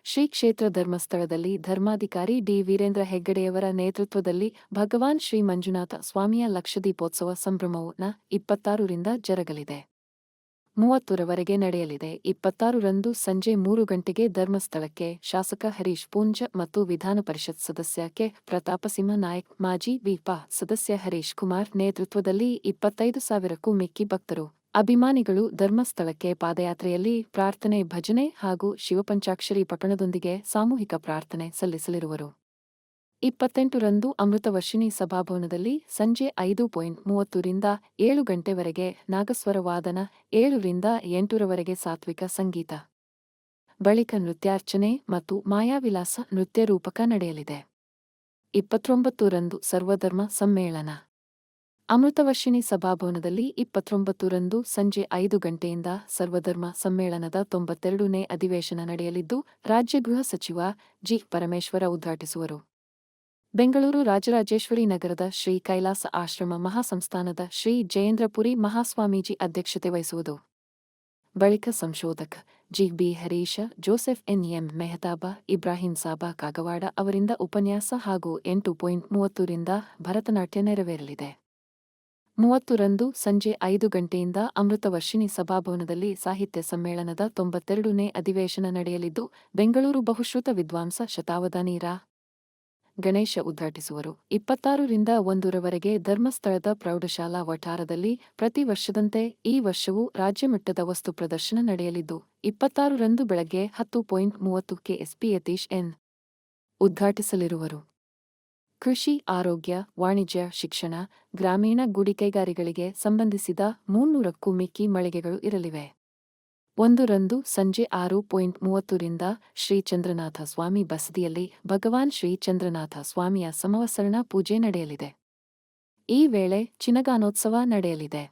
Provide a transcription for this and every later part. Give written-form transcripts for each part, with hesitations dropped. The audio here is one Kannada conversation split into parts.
ಶ್ರೀ ಕ್ಷೇತ್ರ ಧರ್ಮಸ್ಥಳದಲ್ಲಿ ಧರ್ಮಾಧಿಕಾರಿ ಡಿ ವೀರೇಂದ್ರ ಹೆಗ್ಗಡೆಯವರ ನೇತೃತ್ವದಲ್ಲಿ ಭಗವಾನ್ ಶ್ರೀ ಮಂಜುನಾಥ ಸ್ವಾಮಿಯ ಲಕ್ಷದೀಪೋತ್ಸವ ಸಂಭ್ರಮವು ನ 26ರಿಂದ ಜರಗಲಿದೆ. 30ರವರೆಗೆ ನಡೆಯಲಿದೆ. 26ರಂದು ಸಂಜೆ 3 ಗಂಟೆಗೆ ಧರ್ಮಸ್ಥಳಕ್ಕೆ ಶಾಸಕ ಹರೀಶ್ ಪೂಂಜ ಮತ್ತು ವಿಧಾನಪರಿಷತ್ ಸದಸ್ಯ ಕೆ. ಪ್ರತಾಪಸಿಂಹ ನಾಯಕ್, ಮಾಜಿ ವಿ.ಪ. ಸದಸ್ಯ ಹರೀಶ್ ಕುಮಾರ್ ನೇತೃತ್ವದಲ್ಲಿ 25,000ಕ್ಕೂ ಮಿಕ್ಕಿ ಭಕ್ತರು, ಅಭಿಮಾನಿಗಳು ಧರ್ಮಸ್ಥಳಕ್ಕೆ ಪಾದಯಾತ್ರೆಯಲ್ಲಿ ಪ್ರಾರ್ಥನೆ, ಭಜನೆ ಹಾಗೂ ಶಿವಪಂಚಾಕ್ಷರಿ ಪಠಣದೊಂದಿಗೆ ಸಾಮೂಹಿಕ ಪ್ರಾರ್ಥನೆ ಸಲ್ಲಿಸಲಿರುವರು. 28ರಂದು ಅಮೃತವರ್ಷಿಣಿ ಸಭಾಭವನದಲ್ಲಿ ಸಂಜೆ 5:30ರಿಂದ 7 ಗಂಟೆವರೆಗೆ ನಾಗಸ್ವರ ವಾದನ, 7ರಿಂದ 8ರವರೆಗೆ ಸಾತ್ವಿಕ ಸಂಗೀತ, ಬಳಿಕ ನೃತ್ಯಾರ್ಚನೆ ಮತ್ತು ಮಾಯಾವಿಲಾಸ ನೃತ್ಯ ರೂಪಕ ನಡೆಯಲಿದೆ. 29ರಂದು ಸರ್ವಧರ್ಮ ಸಮ್ಮೇಳನ. ಅಮೃತವರ್ಷಿಣಿ ಸಭಾಭವನದಲ್ಲಿ 29ರಂದು ಸಂಜೆ 5 ಗಂಟೆಯಿಂದ ಸರ್ವಧರ್ಮ ಸಮ್ಮೇಳನದ 92ನೇ ಅಧಿವೇಶನ ನಡೆಯಲಿದ್ದು, ರಾಜ್ಯ ಗೃಹ ಸಚಿವ ಜಿ. ಪರಮೇಶ್ವರ ಉದ್ಘಾಟಿಸುವರು. ಬೆಂಗಳೂರು ರಾಜರಾಜೇಶ್ವರಿ ನಗರದ ಶ್ರೀ ಕೈಲಾಸ ಆಶ್ರಮ ಮಹಾಸಂಸ್ಥಾನದ ಶ್ರೀ ಜಯೇಂದ್ರಪುರಿ ಮಹಾಸ್ವಾಮೀಜಿ ಅಧ್ಯಕ್ಷತೆ ವಹಿಸುವುದು. ಬಳಿಕ ಸಂಶೋಧಕ G. B. Harisha, Joseph N. M. Mehtab, Ibrahim Saba Kagawada ಅವರಿಂದ ಉಪನ್ಯಾಸ ಹಾಗೂ 8:30ರಿಂದ ಭರತನಾಟ್ಯ ನೆರವೇರಲಿದೆ. 30ರಂದು ಸಂಜೆ 5 ಗಂಟೆಯಿಂದ ಅಮೃತವರ್ಷಿಣಿ ಸಭಾಭವನದಲ್ಲಿ ಸಾಹಿತ್ಯ ಸಮ್ಮೇಳನದ 92ನೇ ಅಧಿವೇಶನ ನಡೆಯಲಿದ್ದು, ಬೆಂಗಳೂರು ಬಹುಶ್ರುತ ವಿದ್ವಾಂಸ ಶತಾವಧಾನಿ ರಾ. ಗಣೇಶ ಉದ್ಘಾಟಿಸುವರು. 26ರಿಂದ 1ರವರೆಗೆ ಧರ್ಮಸ್ಥಳದ ಪ್ರೌಢಶಾಲಾ ವಠಾರದಲ್ಲಿ ಪ್ರತಿ ವರ್ಷದಂತೆ ಈ ವರ್ಷವೂ ರಾಜ್ಯಮಟ್ಟದ ವಸ್ತು ಪ್ರದರ್ಶನ ನಡೆಯಲಿದ್ದು, 26ರಂದು ಬೆಳಗ್ಗೆ 10:30ಕ್ಕೆ ಎಸ್ಪಿ ಯತೀಶ್ ಎನ್. ಉದ್ಘಾಟಿಸಲಿರುವರು. ಕೃಷಿ, ಆರೋಗ್ಯ, ವಾಣಿಜ್ಯ, ಶಿಕ್ಷಣ, ಗ್ರಾಮೀಣ ಗುಡಿಕೈಗಾರಿಗಳಿಗೆ ಸಂಬಂಧಿಸಿದ 300ಕ್ಕೂ ಮಿಕ್ಕಿ ಮಳಿಗೆಗಳು ಇರಲಿವೆ. 1ರಂದು ಸಂಜೆ 6:30ರಿಂದ ಶ್ರೀ ಚಂದ್ರನಾಥ ಸ್ವಾಮಿ ಬಸದಿಯಲ್ಲಿ ಭಗವಾನ್ ಶ್ರೀ ಚಂದ್ರನಾಥ ಸ್ವಾಮಿಯ ಸಂವತ್ಸರಣ ಪೂಜೆ ನಡೆಯಲಿದೆ. ಈ ವೇಳೆ ಚಿನ್ನಗಾನೋತ್ಸವ ನಡೆಯಲಿದೆ.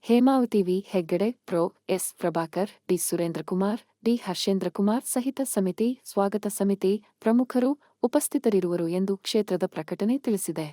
ಹೇಮಾವತಿ ವಿ. ಹೆಗ್ಗಡೆ, ಪ್ರೊ. S. Prabhakar, D. Surendrakumar, D. Harshendrakumar ಸಹಿತ ಸಮಿತಿ, ಸ್ವಾಗತ ಸಮಿತಿ ಪ್ರಮುಖರು ಉಪಸ್ಥಿತರಿರುವರು ಎಂದು ಕ್ಷೇತ್ರದ ಪ್ರಕಟಣೆ ತಿಳಿಸಿದೆ.